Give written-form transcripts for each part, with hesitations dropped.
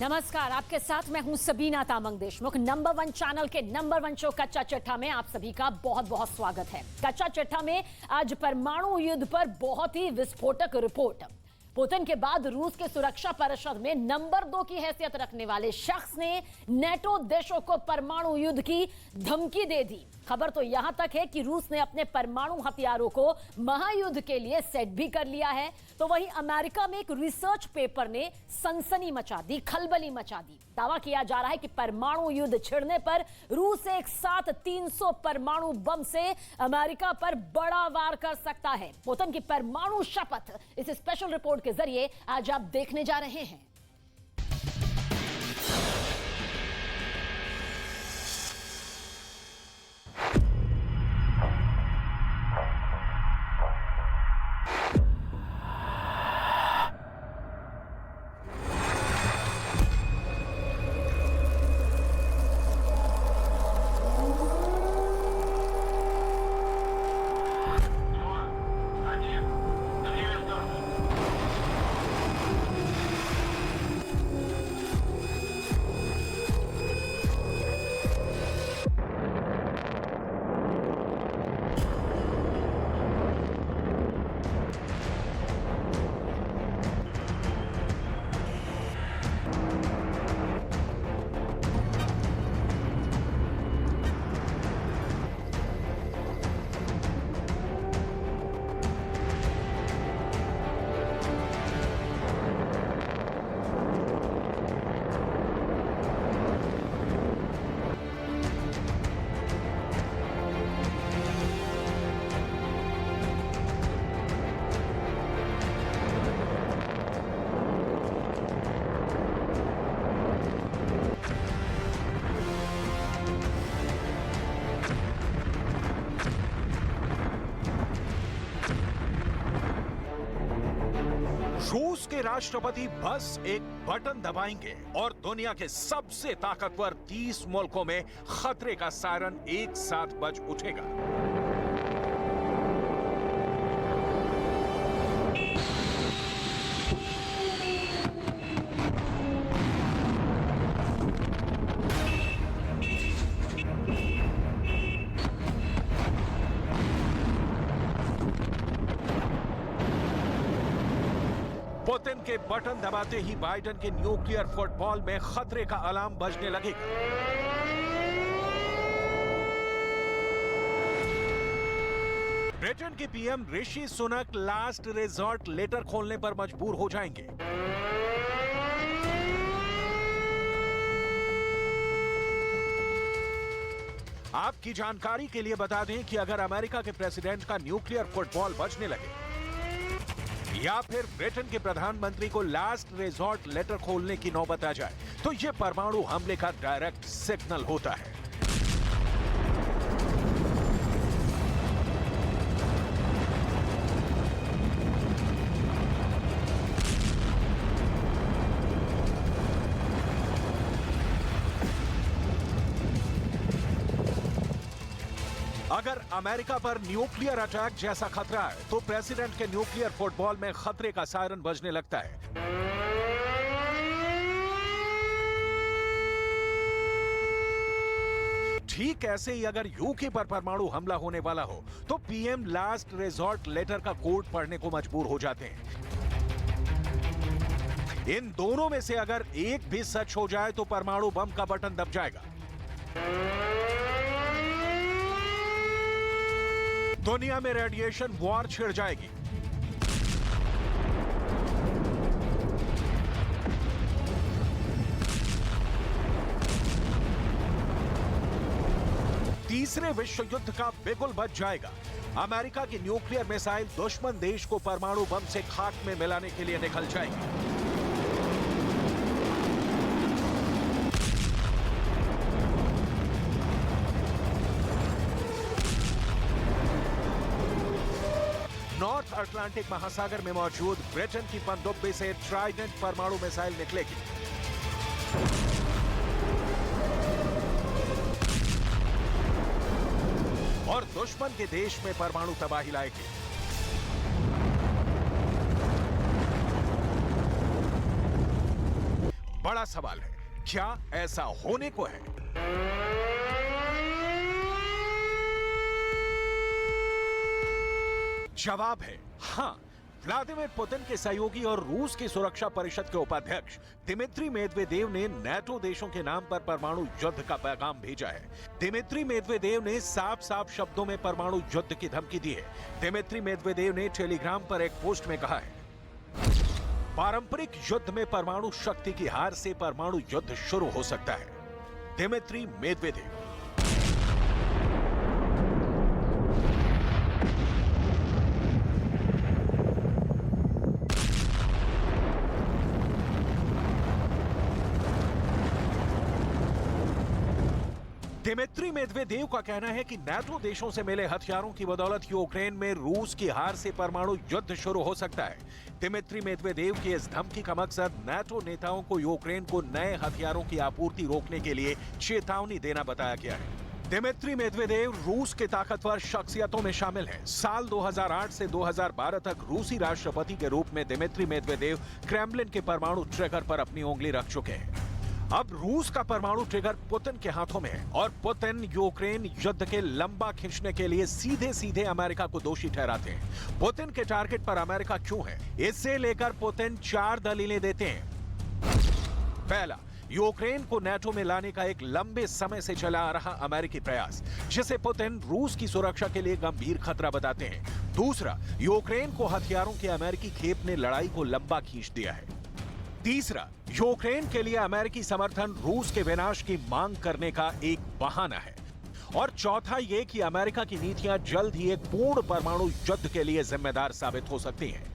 नमस्कार, आपके साथ मैं हूं सबीना तामंग देशमुख। नंबर 1 चैनल के नंबर 1 शो कच्चा चिट्ठा में आप सभी का बहुत बहुत स्वागत है। कच्चा चिट्ठा में आज परमाणु युद्ध पर बहुत ही विस्फोटक रिपोर्ट। पुतिन के बाद रूस के सुरक्षा परिषद में नंबर 2 की हैसियत रखने वाले शख्स ने नेटो देशों को परमाणु युद्ध की धमकी दे दी। खबर तो यहां तक है कि रूस ने अपने परमाणु हथियारों को महायुद्ध के लिए सेट भी कर लिया है। तो वहीं अमेरिका में एक रिसर्च पेपर ने सनसनी मचा दी, खलबली मचा दी। दावा किया जा रहा है कि परमाणु युद्ध छिड़ने पर रूस एक साथ 300 परमाणु बम से अमेरिका पर बड़ा वार कर सकता है। पुतिन की परमाणु शपथ इस स्पेशल रिपोर्ट के जरिए आज आप देखने जा रहे हैं। रूस के राष्ट्रपति बस एक बटन दबाएंगे और दुनिया के सबसे ताकतवर 30 मुल्कों में खतरे का सायरन एक साथ बज उठेगा। पुतिन के बटन दबाते ही बाइडेन के न्यूक्लियर फुटबॉल में खतरे का अलार्म बजने लगेगा। ब्रिटेन के PM Rishi Sunak last resort letter खोलने पर मजबूर हो जाएंगे। आपकी जानकारी के लिए बता दें कि अगर अमेरिका के प्रेसिडेंट का न्यूक्लियर फुटबॉल बजने लगे या फिर ब्रिटेन के प्रधानमंत्री को लास्ट रिजॉर्ट लेटर खोलने की नौबत आ जाए तो यह परमाणु हमले का डायरेक्ट सिग्नल होता है। अगर अमेरिका पर न्यूक्लियर अटैक जैसा खतरा है तो प्रेसिडेंट के न्यूक्लियर फुटबॉल में खतरे का सायरन बजने लगता है। ठीक ऐसे ही अगर यूके पर परमाणु हमला होने वाला हो तो पीएम लास्ट रिजॉर्ट लेटर का कोड पढ़ने को मजबूर हो जाते हैं। इन दोनों में से अगर एक भी सच हो जाए तो परमाणु बम का बटन दब जाएगा। दुनिया में रेडिएशन वॉर छिड़ जाएगी। तीसरे विश्व युद्ध का बिगुल बज जाएगा। अमेरिका की न्यूक्लियर मिसाइल दुश्मन देश को परमाणु बम से खाक में मिलाने के लिए निकल जाएगी। नॉर्थ अटलांटिक महासागर में मौजूद ब्रिटेन की पनडुब्बी से ट्राइडेंट परमाणु मिसाइल निकलेगी। और दुश्मन के देश में परमाणु तबाही लाएगी। बड़ा सवाल है, क्या ऐसा होने को है? जवाब है हाँ। व्लादिमीर पुतिन के सहयोगी और रूस की सुरक्षा परिषद के उपाध्यक्ष दिमित्री मेदवेदेव ने नाटो देशों के नाम पर परमाणु युद्ध का पैगाम भेजा है। दिमित्री मेदवेदेव ने साफ साफ शब्दों में परमाणु युद्ध की धमकी दी है। दिमित्री मेदवेदेव ने टेलीग्राम पर एक पोस्ट में कहा है, पारंपरिक युद्ध में परमाणु शक्ति की हार से परमाणु युद्ध शुरू हो सकता है। Dmitry Medvedev. दिमित्री मेदवेदेव का कहना है कि नाटो देशों से मिले हथियारों की बदौलत यूक्रेन में रूस की हार से परमाणु युद्ध शुरू हो सकता है। दिमित्री मेदवेदेव की इस धमकी का मकसद नाटो नेताओं को यूक्रेन को नए हथियारों की आपूर्ति रोकने के लिए चेतावनी देना बताया गया है। दिमित्री मेदवेदेव रूस के ताकतवर शख्सियतों में शामिल हैं। साल 2008 से 2012 तक रूसी राष्ट्रपति के रूप में दिमित्री मेदवेदेव क्रेमलिन के परमाणु ट्रिगर पर अपनी उंगली रख चुके हैं। अब रूस का परमाणु ट्रिगर पुतिन के हाथों में है और पुतिन यूक्रेन युद्ध के लंबा खींचने के लिए सीधे सीधे अमेरिका को दोषी ठहराते हैं। पुतिन के टारगेट पर अमेरिका क्यों है, इससे लेकर पुतिन 4 दलीलें देते हैं। पहला, यूक्रेन को नाटो में लाने का एक लंबे समय से चला आ रहा अमेरिकी प्रयास, जिसे पुतिन रूस की सुरक्षा के लिए गंभीर खतरा बताते हैं। दूसरा, यूक्रेन को हथियारों के अमेरिकी खेप ने लड़ाई को लंबा खींच दिया है। तीसरा, यूक्रेन के लिए अमेरिकी समर्थन रूस के विनाश की मांग करने का एक बहाना है। और चौथा ये कि अमेरिका की नीतियां जल्द ही एक पूर्ण परमाणु युद्ध के लिए जिम्मेदार साबित हो सकती हैं।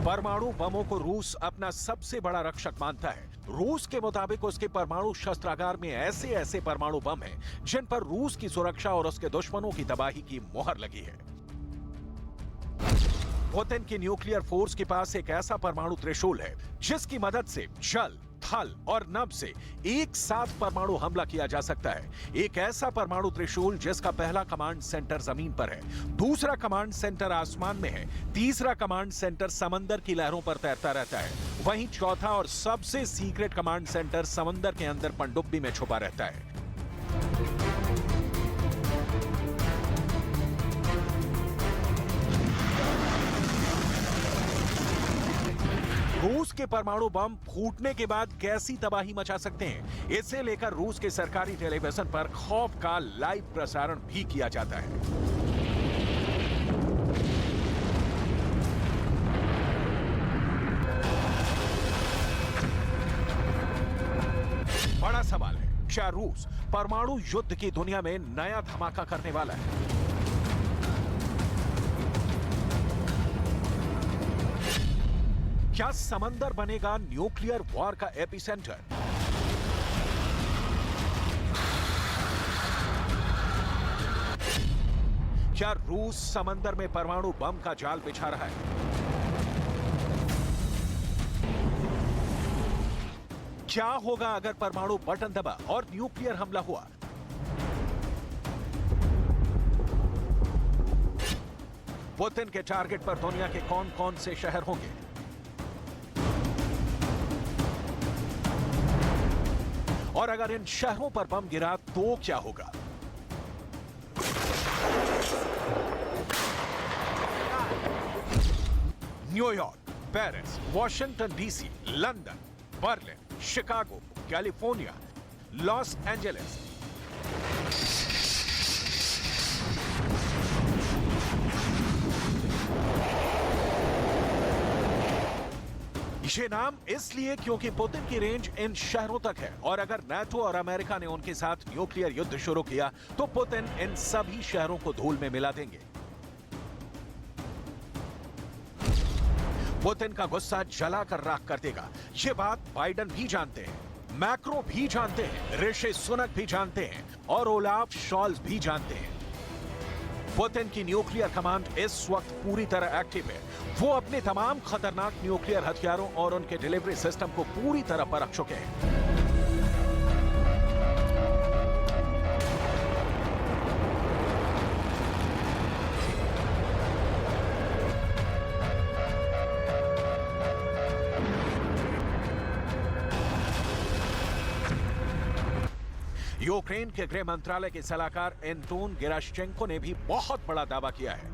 परमाणु बमों को रूस अपना सबसे बड़ा रक्षक मानता है। रूस के मुताबिक उसके परमाणु शस्त्रागार में ऐसे ऐसे परमाणु बम हैं जिन पर रूस की सुरक्षा और उसके दुश्मनों की तबाही की मोहर लगी है। पुतिन की न्यूक्लियर फोर्स के पास एक ऐसा परमाणु त्रिशूल है जिसकी मदद से जल, थल और नभ से एक साथ परमाणु हमला किया जा सकता है। एक ऐसा परमाणु त्रिशूल जिसका पहला कमांड सेंटर जमीन पर है, दूसरा कमांड सेंटर आसमान में है, तीसरा कमांड सेंटर समंदर की लहरों पर तैरता रहता है, वहीं चौथा और सबसे सीक्रेट कमांड सेंटर समंदर के अंदर पनडुब्बी में छुपा रहता है। रूस के परमाणु बम फूटने के बाद कैसी तबाही मचा सकते हैं, इसे लेकर रूस के सरकारी टेलीविजन पर खौफ का लाइव प्रसारण भी किया जाता है। बड़ा सवाल है, क्या रूस परमाणु युद्ध की दुनिया में नया धमाका करने वाला है? क्या समंदर बनेगा न्यूक्लियर वॉर का एपिसेंटर? क्या रूस समंदर में परमाणु बम का जाल बिछा रहा है? क्या होगा अगर परमाणु बटन दबा और न्यूक्लियर हमला हुआ? पुतिन के टारगेट पर दुनिया के कौन कौन से शहर होंगे? और अगर इन शहरों पर बम गिरा तो क्या होगा? New York, Paris, Washington DC, London, Berlin, Chicago, California, Los Angeles. ये नाम इसलिए क्योंकि पुतिन की रेंज इन शहरों तक है और अगर नाटो और अमेरिका ने उनके साथ न्यूक्लियर युद्ध शुरू किया तो पुतिन इन सभी शहरों को धूल में मिला देंगे। पुतिन का गुस्सा जलाकर राख कर देगा। ये बात बाइडन भी जानते हैं, मैक्रो भी जानते हैं, ऋषि सुनक भी जानते हैं और ओलाफ शॉल्ज भी जानते हैं। पुतिन की न्यूक्लियर कमांड इस वक्त पूरी तरह एक्टिव है। वो अपने तमाम खतरनाक न्यूक्लियर हथियारों और उनके डिलीवरी सिस्टम को पूरी तरह परख चुके हैं। यूक्रेन के गृह मंत्रालय के सलाहकार एंटोन गेराश्चेंको ने भी बहुत बड़ा दावा किया है।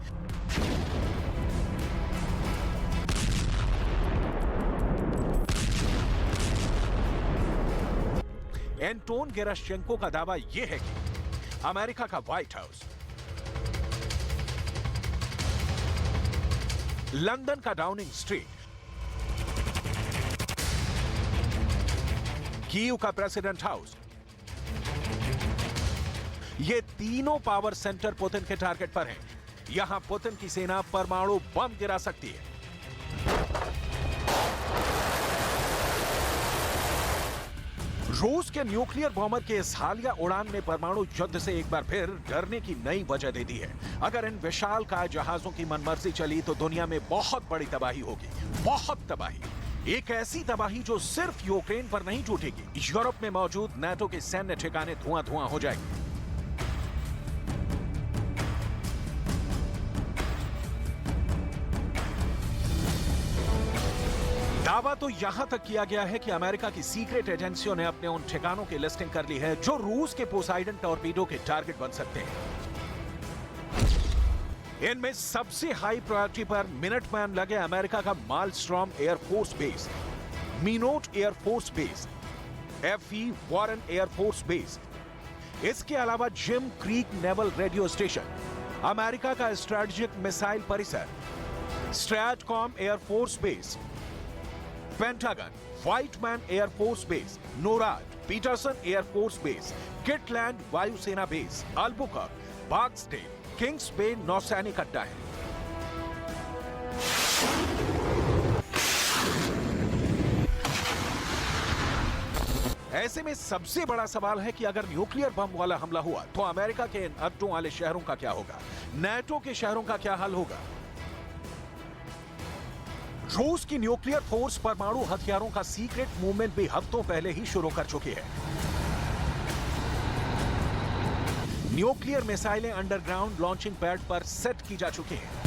एंटोन गेराश्चेंको का दावा यह है कि अमेरिका का व्हाइट हाउस, लंदन का डाउनिंग स्ट्रीट, कीव का प्रेसिडेंट हाउस, ये तीनों पावर सेंटर पुतिन के टारगेट पर हैं। यहां पुतिन की सेना परमाणु बम गिरा सकती है। रूस के न्यूक्लियर बॉम्बर के इस हालिया उड़ान ने परमाणु युद्ध से एक बार फिर डरने की नई वजह दे दी है। अगर इन विशालकाय जहाजों की मनमर्जी चली तो दुनिया में बहुत बड़ी तबाही होगी, बहुत तबाही। एक ऐसी तबाही जो सिर्फ यूक्रेन पर नहीं टूटेगी, यूरोप में मौजूद नाटो के सैन्य ठिकाने धुआं धुआं हो जाएंगे। दावा तो यहां तक किया गया है कि अमेरिका की सीक्रेट एजेंसियों ने अपने उन ठिकानों की लिस्टिंग कर ली है जो रूस के पोसाइडन टॉर्पीडो के टारगेट बन सकते हैं। इनमें सबसे हाई प्रायोरिटी पर मिनटमैन लगे अमेरिका का Malmstrom air force base, Minot air force base, F E Warren air force base, इसके अलावा Jim Creek naval radio station, America का स्ट्रेटेजिक मिसाइल परिसर, STRATCOM air force base, Pentagon, Whiteman air force base, NORAD, Peterson air force base, Kirtland वायुसेना base, Albuquerque, Barksdale, Kings Bay नौसैनिक अड्डा है। ऐसे में सबसे बड़ा सवाल है कि अगर न्यूक्लियर बम वाला हमला हुआ तो अमेरिका के इन अड्डों वाले शहरों का क्या होगा? नाटो के शहरों का क्या हाल होगा? रूस की न्यूक्लियर फोर्स परमाणु हथियारों का सीक्रेट मूवमेंट भी हफ्तों पहले ही शुरू कर चुकी है। न्यूक्लियर मिसाइलें अंडरग्राउंड लॉन्चिंग पैड पर सेट की जा चुकी हैं।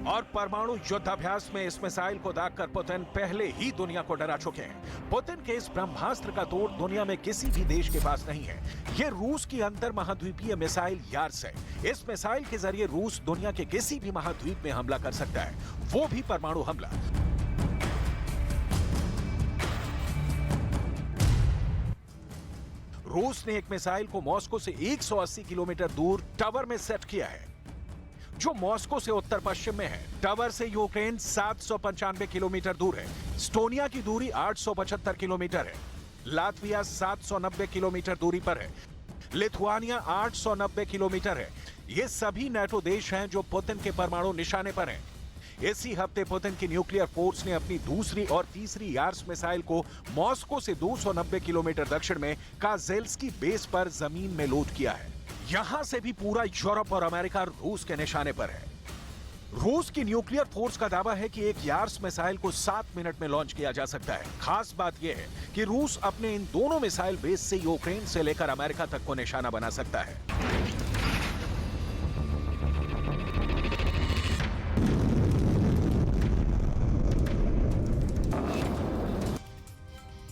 और परमाणु युद्धाभ्यास में इस मिसाइल को दागकर पुतिन पहले ही दुनिया को डरा चुके हैं। पुतिन के इस ब्रह्मास्त्र का तोड़ दुनिया में किसी भी देश के पास नहीं है। ये रूस की अंतर महाद्वीपीय मिसाइल यार्स है। इस मिसाइल के जरिए रूस दुनिया के किसी भी महाद्वीप में हमला कर सकता है, वो भी परमाणु हमला। रूस ने एक मिसाइल को मॉस्को से 180 किलोमीटर दूर टावर में सेट किया है, जो मॉस्को से उत्तर पश्चिम में है। टावर से यूक्रेन 795 किलोमीटर दूर है। एस्टोनिया की दूरी 875 किलोमीटर है। लातविया 790 किलोमीटर दूरी पर है। लिथुआनिया 890 किलोमीटर है। ये सभी नाटो देश हैं जो पुतिन के परमाणु निशाने पर हैं। इसी हफ्ते पुतिन की न्यूक्लियर फोर्स ने अपनी दूसरी और तीसरी यार्स मिसाइल को मॉस्को से 290 किलोमीटर दक्षिण में काजेल्स्की बेस पर जमीन में लोड किया है। यहां से भी पूरा यूरोप और अमेरिका रूस के निशाने पर है। रूस की न्यूक्लियर फोर्स का दावा है कि एक यार्स मिसाइल को 7 मिनट में लॉन्च किया जा सकता है। खास बात यह है कि रूस अपने इन दोनों मिसाइल बेस से यूक्रेन से लेकर अमेरिका तक को निशाना बना सकता है।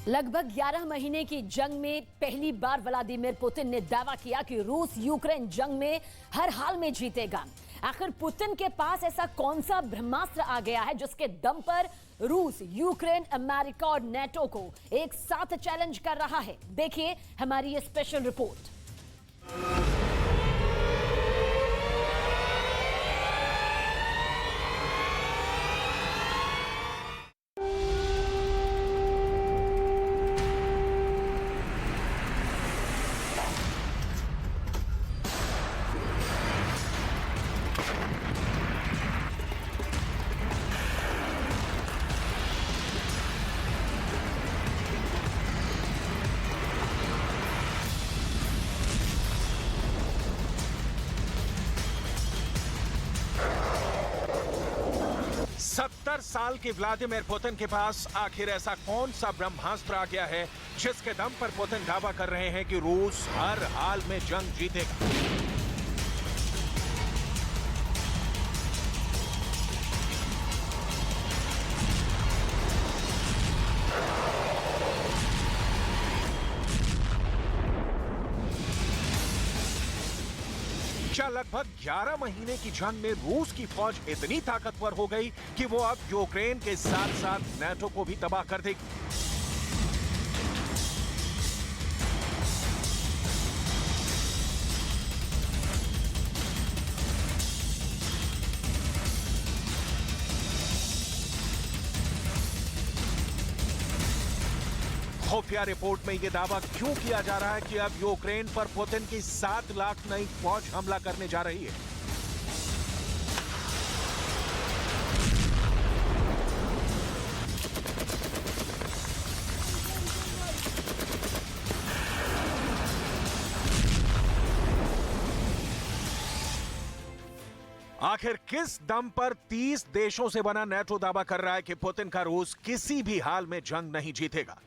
लगभग 11 महीने की जंग में पहली बार व्लादिमीर पुतिन ने दावा किया कि रूस यूक्रेन जंग में हर हाल में जीतेगा। आखिर पुतिन के पास ऐसा कौन सा ब्रह्मास्त्र आ गया है जिसके दम पर रूस, यूक्रेन, अमेरिका और नाटो को एक साथ चैलेंज कर रहा है? देखिए हमारी ये स्पेशल रिपोर्ट। 4 साल के व्लादिमीर पुतिन के पास आखिर ऐसा कौन सा ब्रह्मास्त्र आ गया है जिसके दम पर पुतिन दावा कर रहे हैं कि रूस हर हाल में जंग जीतेगा। क्या लगभग 11 महीने की जंग में रूस की फौज इतनी ताकतवर हो गई कि वो अब यूक्रेन के साथ साथ नाटो को भी तबाह कर देगी? खुफिया रिपोर्ट में यह दावा क्यों किया जा रहा है कि अब यूक्रेन पर पुतिन की 7 लाख नई फौज हमला करने जा रही है? आखिर किस दम पर 30 देशों से बना नाटो दावा कर रहा है कि पुतिन का रूस किसी भी हाल में जंग नहीं जीतेगा?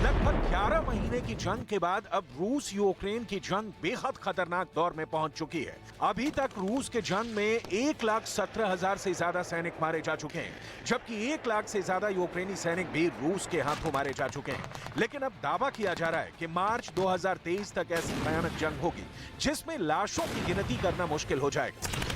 लगभग 11 महीने की जंग के बाद अब रूस यूक्रेन की जंग बेहद खतरनाक दौर में पहुंच चुकी है। अभी तक रूस के जंग में 1,17,000 से ज्यादा सैनिक मारे जा चुके हैं, जबकि 1 लाख से ज्यादा यूक्रेनी सैनिक भी रूस के हाथों मारे जा चुके हैं। लेकिन अब दावा किया जा रहा है कि मार्च 2023 तक ऐसी भयानक जंग होगी जिसमें लाशों की गिनती करना मुश्किल हो जाएगा।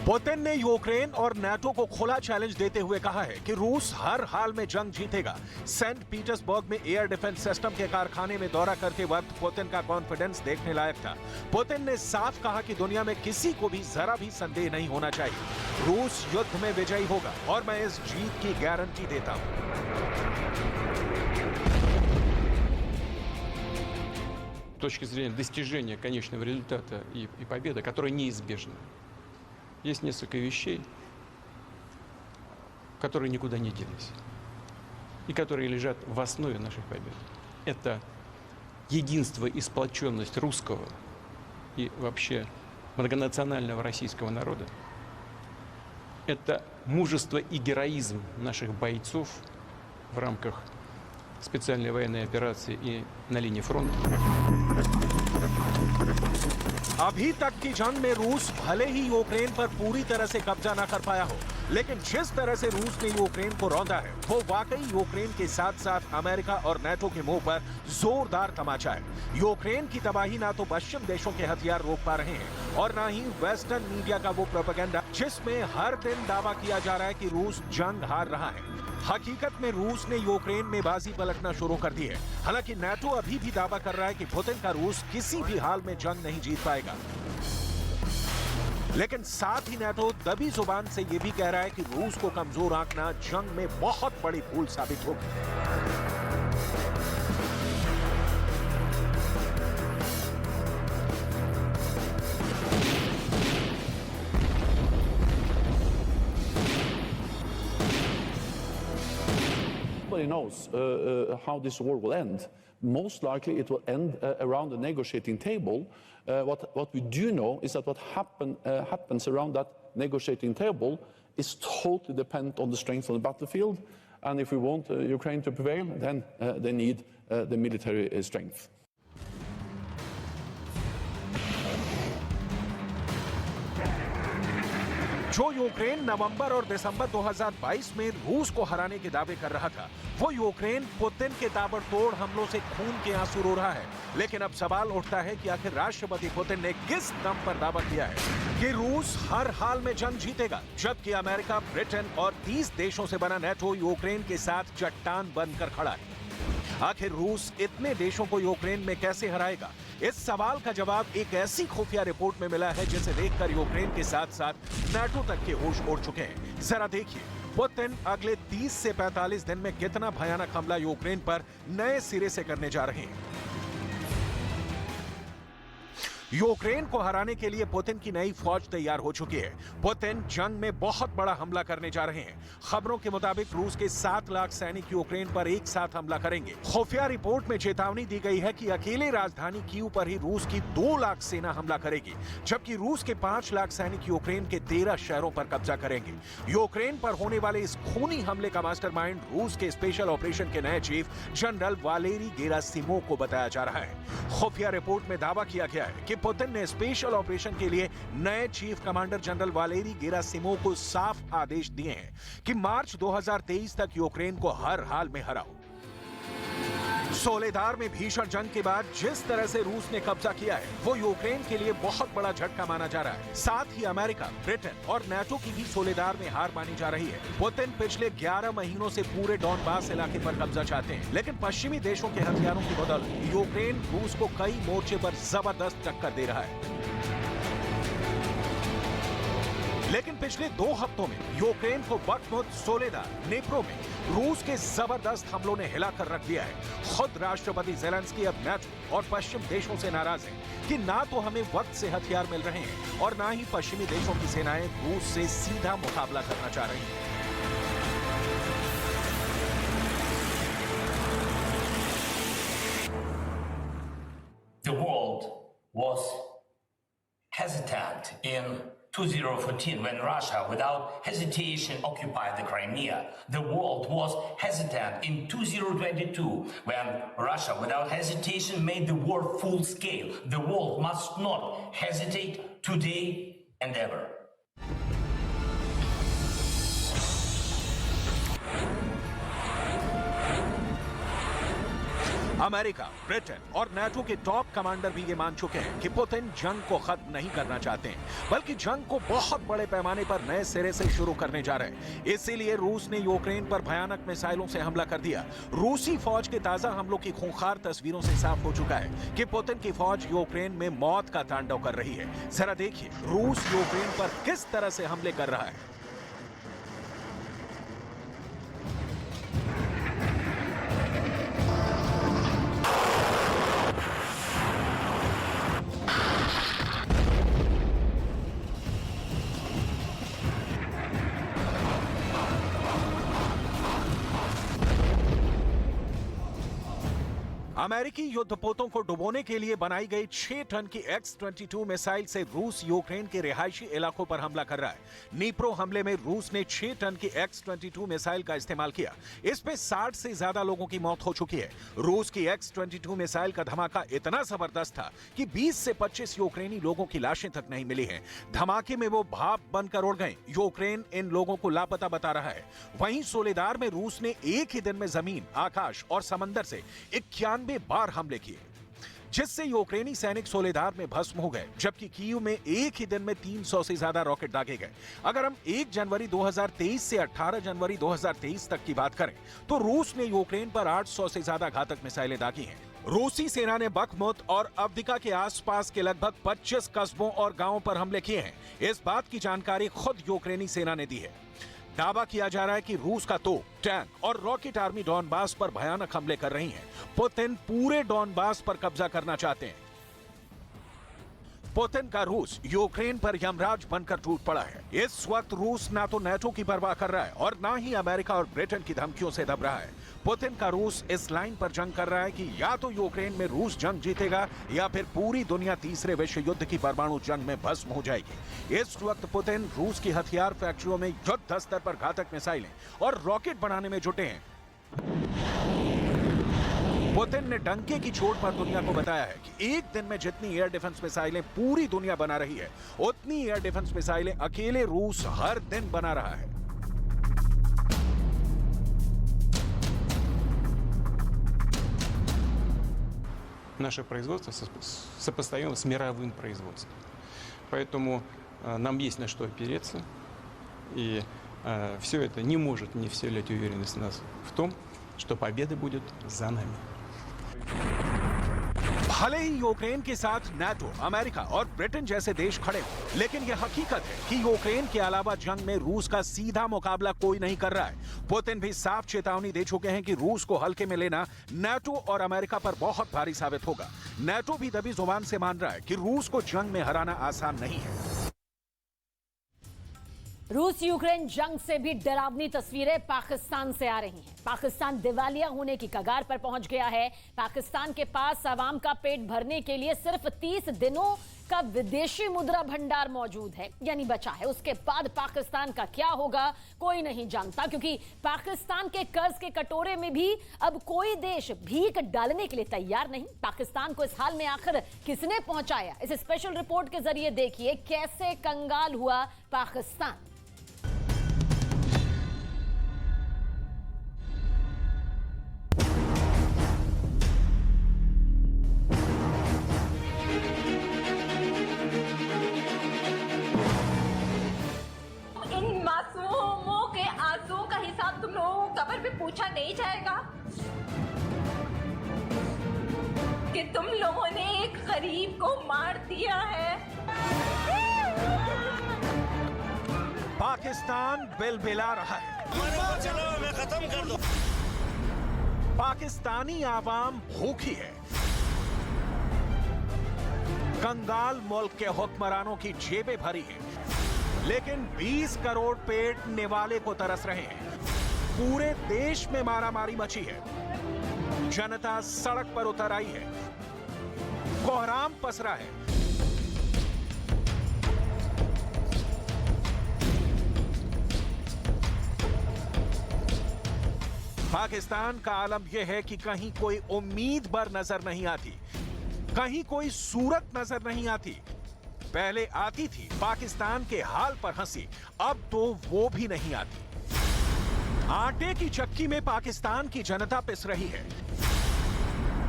पुतिन ने यूक्रेन और नाटो को खुला चैलेंज देते हुए कहा है कि रूस हर हाल में जंग जीतेगा। सेंट पीटर्सबर्ग में एयर डिफेंस सिस्टम के कारखाने में दौरा करते वक्त पुतिन का कॉन्फिडेंस देखने लायक था। पुतिन ने साफ कहा कि दुनिया में किसी को भी जरा भी संदेह नहीं होना चाहिए, रूस युद्ध में विजयी होगा और मैं इस जीत की गारंटी देता हूं। С точки зрения достижения конечного результата и победы, которая неизбежна, есть несколько вещей, которые никуда не делись и которые лежат в основе наших побед. Это единство и сплоченность русского и вообще многонационального российского народа. Это мужество и героизм наших бойцов в рамках специальной военной операции и на линии фронта. अभी तक की जंग में रूस भले ही यूक्रेन पर पूरी तरह से कब्जा ना कर पाया हो, लेकिन जिस तरह से रूस ने यूक्रेन को रौंदा है वो वाकई यूक्रेन के साथ साथ अमेरिका और नाटो के मुंह पर जोरदार तमाचा है। यूक्रेन की तबाही ना तो पश्चिम देशों के हथियार रोक पा रहे हैं और ना ही वेस्टर्न मीडिया का वो प्रोपेगेंडा जिसमें हर दिन दावा किया जा रहा है कि रूस जंग हार रहा है। हकीकत में रूस ने यूक्रेन में बाजी पलटना शुरू कर दी है। हालांकि नाटो अभी भी दावा कर रहा है कि पुतिन का रूस किसी भी हाल में जंग नहीं जीत पाएगा, लेकिन साथ ही नाटो दबी जुबान से यह भी कह रहा है कि रूस को कमजोर आंकना जंग में बहुत बड़ी भूल साबित होगी। Nobody knows how this war will end. Most likely it will end around the negotiating table. What we do know is that what happens around that negotiating table is totally dependent on the strength of the battlefield. And if we want Ukraine to prevail, then they need the military strength. जो Ukraine नवंबर और दिसंबर 2022 में रूस को हराने के दावे कर रहा था, वो यूक्रेन पुतिन के ताबड़तोड़ हमलों से खून के आंसू रो रहा है। लेकिन अब सवाल उठता है कि आखिर राष्ट्रपति पुतिन ने किस दम पर दावा किया है कि रूस हर हाल में जंग जीतेगा, जबकि अमेरिका, ब्रिटेन और 30 देशों से बना नाटो यूक्रेन के साथ चट्टान बनकर खड़ा है। आखिर रूस इतने देशों को यूक्रेन में कैसे हराएगा? इस सवाल का जवाब एक ऐसी खुफिया रिपोर्ट में मिला है जिसे देखकर यूक्रेन के साथ साथ नाटो तक के होश उड़ चुके हैं। जरा देखिए, पुतिन अगले 30 से 45 दिन में कितना भयानक हमला यूक्रेन पर नए सिरे से करने जा रहे हैं। यूक्रेन को हराने के लिए पुतिन की नई फौज तैयार हो चुकी है। पुतिन जंग में बहुत बड़ा हमला करने जा रहे हैं। खबरों के मुताबिक रूस के 7 लाख सैनिक यूक्रेन पर एक साथ हमला करेंगे। खुफिया रिपोर्ट में चेतावनी दी गई है कि अकेले राजधानी कीव पर ही रूस की 2 लाख सेना हमला करेगी, जबकि रूस के 5 लाख सैनिक यूक्रेन के 13 शहरों पर कब्जा करेंगे। यूक्रेन पर होने वाले इस खूनी हमले का मास्टरमाइंड रूस के स्पेशल ऑपरेशन के नए चीफ जनरल वालेरी गेरासिमोव को बताया जा रहा है। खुफिया रिपोर्ट में दावा किया गया है कि पुतिन ने स्पेशल ऑपरेशन के लिए नए chief commander general Valery Gerasimov को साफ आदेश दिए हैं कि मार्च 2023 तक यूक्रेन को हर हाल में हराओ। सोलेदार में भीषण जंग के बाद जिस तरह से रूस ने कब्जा किया है, वो यूक्रेन के लिए बहुत बड़ा झटका माना जा रहा है। साथ ही अमेरिका, ब्रिटेन और नाटो की भी सोलेदार में हार मानी जा रही है। पुतिन पिछले 11 महीनों से पूरे डॉनबास इलाके पर कब्जा चाहते हैं, लेकिन पश्चिमी देशों के हथियारों की बदौलत यूक्रेन रूस को कई मोर्चे पर जबरदस्त टक्कर दे रहा है। लेकिन पिछले 2 हफ्तों में यूक्रेन को बख्मुत, सोलेदार, नेप्रो में रूस के जबरदस्त हमलों ने हिलाकर रख दिया है। खुद राष्ट्रपति ज़ेलेंस्की अब नाटो और पश्चिम देशों से नाराज हैं कि ना तो हमें वक्त से हथियार मिल रहे हैं और ना ही पश्चिमी देशों की सेनाएं रूस से सीधा मुकाबला करना चाह रही हैं। The world was hesitant in 2014 when Russia without hesitation occupied the Crimea. The world was hesitant in 2022 when Russia without hesitation made the war full scale. The world must not hesitate today and ever. America, Britain और NATO के top commander भी ये मान चुके हैं कि Putin जंग को खत्म नहीं करना चाहते हैं, बल्कि जंग को बहुत बड़े पैमाने पर नए सिरे से शुरू करने जा रहे हैं। इसीलिए रूस ने यूक्रेन पर भयानक मिसाइलों से हमला कर दिया। रूसी फौज के ताजा हमलों की खूंखार तस्वीरों से साफ हो चुका है कि पुतिन की फौज यूक्रेन में मौत का तांडव कर रही है। जरा देखिए रूस यूक्रेन पर किस तरह से हमले कर रहा है। अमेरिकी युद्धपोतों को डुबोने के लिए बनाई गई 6 टन की X-22 मिसाइल से रूस यूक्रेन के रिहायशी इलाकों पर हमला कर रहा है। नीप्रो हमले में रूस ने 6 टन की X-22 मिसाइल का इस्तेमाल किया। इसमें 60 से ज्यादा लोगों की मौत हो चुकी है। रूस की X-22 मिसाइल का धमाका इतना जबरदस्त था कि 20 से 25 यूक्रेनी लोगों की लाशें तक नहीं मिली हैं। धमाके में वो भाप बनकर उड़ गए। यूक्रेन इन लोगों को लापता बता रहा है। वहीं सोलेदार में रूस ने एक ही दिन में जमीन, आकाश और समंदर से 91 बार हमले किए, जिससे यूक्रेनी सैनिक सोलेदार में भस्म हो गए, जबकि कीव में एक ही दिन में 300 से ज्यादा रॉकेट दागे गए। अगर हम 1 जनवरी 2023 से 18 जनवरी 2023 तक की बात करें तो रूस ने यूक्रेन पर 800 से ज्यादा घातक मिसाइलें दागी हैं। रूसी सेना ने बखमुत और अवदिका के आसपास के लगभग 25 कस्बों और गांवों पर हमले किए हैं। इस बात की जानकारी खुद यूक्रेनी सेना ने दी है। दावा किया जा रहा है कि रूस का तोप, टैंक और रॉकेट आर्मी डॉनबास पर भयानक हमले कर रही है। पुतिन पूरे डॉनबास पर कब्जा करना चाहते हैं। पुतिन का रूस यूक्रेन पर यमराज बनकर टूट पड़ा है। इस वक्त रूस ना तो नाटो की परवाह कर रहा है और ना ही अमेरिका और ब्रिटेन की धमकियों से दब रहा है। पुतिन का रूस इस लाइन पर जंग कर रहा है कि या तो यूक्रेन में रूस जंग जीतेगा या फिर पूरी दुनिया तीसरे विश्व युद्ध की परमाणु जंग में भस्म हो जाएगी। इस वक्त पुतिन रूस की हथियार फैक्ट्रियों में युद्ध स्तर पर घातक मिसाइलें और रॉकेट बनाने में जुटे हैं। पुतिन ने डंके की चोट पर दुनिया को बताया है कि एक दिन में जितनी एयर डिफेंस मिसाइलें पूरी दुनिया बना रही है, उतनी एयर डिफेंस मिसाइलें अकेले रूस हर दिन बना रहा है। Наше производство сопоставимо с мировым производством. Поэтому нам есть на что опереться. И все это не может не вселять уверенность в нас в том, что победа будет за нами. भले ही यूक्रेन के साथ नाटो, अमेरिका और ब्रिटेन जैसे देश खड़े हों, लेकिन यह हकीकत है कि यूक्रेन के अलावा जंग में रूस का सीधा मुकाबला कोई नहीं कर रहा है। पुतिन भी साफ चेतावनी दे चुके हैं कि रूस को हल्के में लेना नाटो और अमेरिका पर बहुत भारी साबित होगा। नाटो भी दबी जुबान से मान रहा है कि रूस को जंग में हराना आसान नहीं है। रूस यूक्रेन जंग से भी डरावनी तस्वीरें पाकिस्तान से आ रही हैं। पाकिस्तान दिवालिया होने की कगार पर पहुंच गया है। पाकिस्तान के पास आवाम का पेट भरने के लिए सिर्फ 30 दिनों का विदेशी मुद्रा भंडार मौजूद है, यानी बचा है। उसके बाद पाकिस्तान का क्या होगा कोई नहीं जानता, क्योंकि पाकिस्तान के कर्ज के कटोरे में भी अब कोई देश भीख डालने के लिए तैयार नहीं। पाकिस्तान को इस हाल में आखिर किसने पहुंचाया, इस स्पेशल रिपोर्ट के जरिए देखिए कैसे कंगाल हुआ पाकिस्तान। तुम लोगों को कब्र पे पूछा नहीं जाएगा कि तुम लोगों ने एक गरीब को मार दिया है। पाकिस्तान बिलबिला रहा है। चलो मैं खत्म कर दो। पाकिस्तानी आवाम भूखी है। कंगाल मुल्क के हुक्मरानों की जेबें भरी है, लेकिन 20 करोड़ पेट निवाले को तरस रहे हैं। पूरे देश में मारामारी मची है। जनता सड़क पर उतर आई है। कोहराम पसरा है। पाकिस्तान का आलम यह है कि कहीं कोई उम्मीद बर नजर नहीं आती, कहीं कोई सूरत नजर नहीं आती। पहले आती थी पाकिस्तान के हाल पर हंसी, अब तो वो भी नहीं आती। आटे की चक्की में पाकिस्तान की जनता पिस रही है।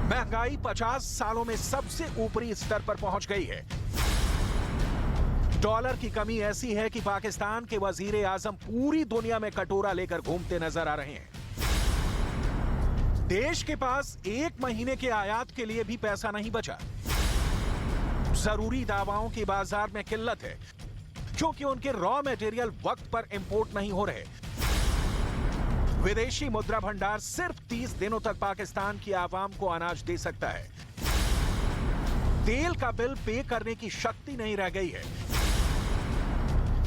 महंगाई 50 सालों में सबसे ऊपरी स्तर पर पहुंच गई है। डॉलर की कमी ऐसी है कि पाकिस्तान के वजीर आजम पूरी दुनिया में कटोरा लेकर घूमते नजर आ रहे हैं। देश के पास 1 महीने के आयात के लिए भी पैसा नहीं बचा। जरूरी दवाओं की बाजार में किल्लत है, क्योंकि उनके रॉ मटेरियल वक्त पर इंपोर्ट नहीं हो रहे। विदेशी मुद्रा भंडार सिर्फ 30 दिनों तक पाकिस्तान की आवाम को अनाज दे सकता है। तेल का बिल पे करने की शक्ति नहीं रह गई है।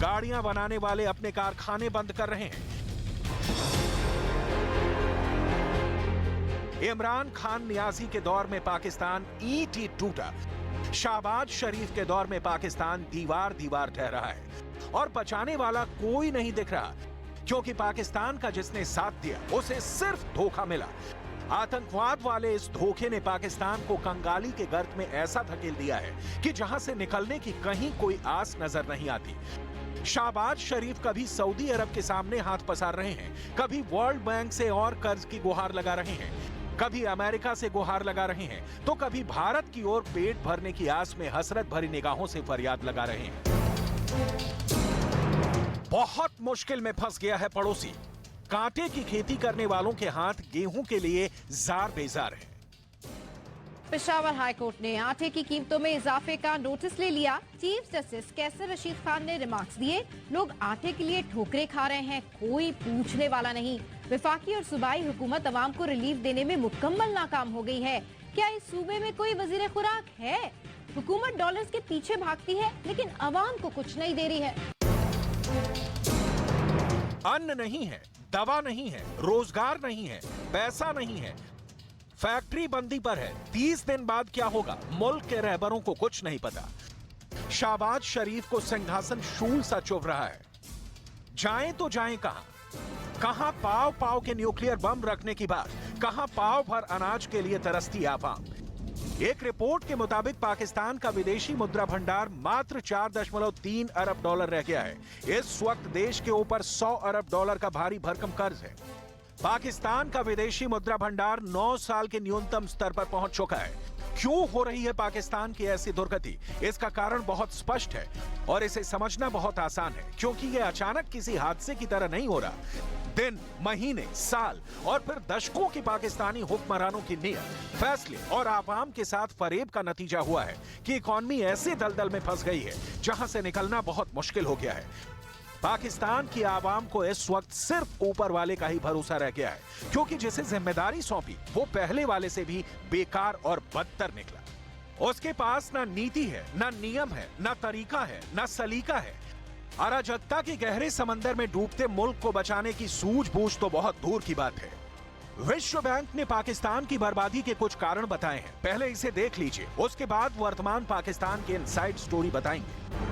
गाड़ियां बनाने वाले अपने कारखाने बंद कर रहे हैं। इमरान खान नियाजी के दौर में पाकिस्तान ईंट ही टूटा। शहबाज शरीफ के दौर में पाकिस्तान दीवार दीवार ठहर रहा है और बचाने वाला कोई नहीं दिख रहा, क्योंकि पाकिस्तान का जिसने साथ दिया उसे सिर्फ धोखा मिला। आतंकवाद वाले इस धोखे ने पाकिस्तान को कंगाली के गर्त में ऐसा धकेल दिया है कि जहां से निकलने की कहीं कोई आस नजर नहीं आती। शहबाज शरीफ कभी सऊदी अरब के सामने हाथ पसार रहे हैं, कभी वर्ल्ड बैंक से और कर्ज की गुहार लगा रहे हैं, कभी अमेरिका से गुहार लगा रहे हैं, तो कभी भारत की ओर पेट भरने की आस में हसरत भरी निगाहों से फरियाद लगा रहे हैं। बहुत मुश्किल में फंस गया है पड़ोसी। कांटे की खेती करने वालों के हाथ गेहूं के लिए जार बेजार है। पेशावर हाई कोर्ट ने आटे की कीमतों में इजाफे का नोटिस ले लिया। चीफ जस्टिस कैसर रशीद खान ने रिमार्क्स दिए, लोग आटे के लिए ठोकरें खा रहे हैं, कोई पूछने वाला नहीं। वफाकी और सूबाई हुकूमत अवाम को रिलीफ देने में मुकम्मल नाकाम हो गई है। क्या इस सूबे में कोई वजीर खुराक है? हुकूमत डॉलर्स के पीछे भागती है, लेकिन अवाम को कुछ नहीं दे रही है। अन्न नहीं है, दवा नहीं है, रोजगार नहीं है, पैसा नहीं है, फैक्ट्री बंदी पर है। 30 दिन बाद क्या होगा, मुल्क के रहबरों को कुछ नहीं पता। शहबाज शरीफ को सिंहासन शूल सा चुभ रहा है। जाएं तो जाएं कहां? कहां पाव पाव के न्यूक्लियर बम रखने की बात, कहां पाव भर अनाज के लिए तरसती आवाम। एक रिपोर्ट के मुताबिक पाकिस्तान का विदेशी मुद्रा भंडार मात्र 4.3 अरब डॉलर रह गया है। इस वक्त देश के ऊपर 100 अरब डॉलर का भारी भरकम कर्ज है। पाकिस्तान का विदेशी मुद्रा भंडार 9 साल के न्यूनतम स्तर पर पहुंच चुका है। क्यों हो रही है पाकिस्तान की ऐसी दुर्गति? इसका कारण बहुत स्पष्ट है और इसे समझना बहुत आसान है, क्योंकि यह अचानक किसी हादसे की तरह नहीं हो रहा। दिन, महीने, साल और फिर दशकों की पाकिस्तानी हुक्मरानों की नीयत, फैसले और आवाम के साथ फरेब का नतीजा हुआ है कि इकॉनमी ऐसे दलदल में फंस गई है जहां से निकलना बहुत मुश्किल हो गया है। पाकिस्तान की आवाम को इस वक्त सिर्फ ऊपर वाले का ही भरोसा रह गया है, क्योंकि जिसे जिम्मेदारी सौंपी वो पहले वाले से भी बेकार और बदतर निकला। उसके पास ना नीति है, ना नियम है, ना तरीका है, ना सलीका है। अराजकता के गहरे समंदर में डूबते मुल्क को बचाने की सूझबूझ तो बहुत दूर की बात है। विश्व बैंक ने पाकिस्तान की बर्बादी के कुछ कारण बताए हैं, पहले इसे देख लीजिए, उसके बाद वर्तमान पाकिस्तान के इनसाइड स्टोरी बताएंगे।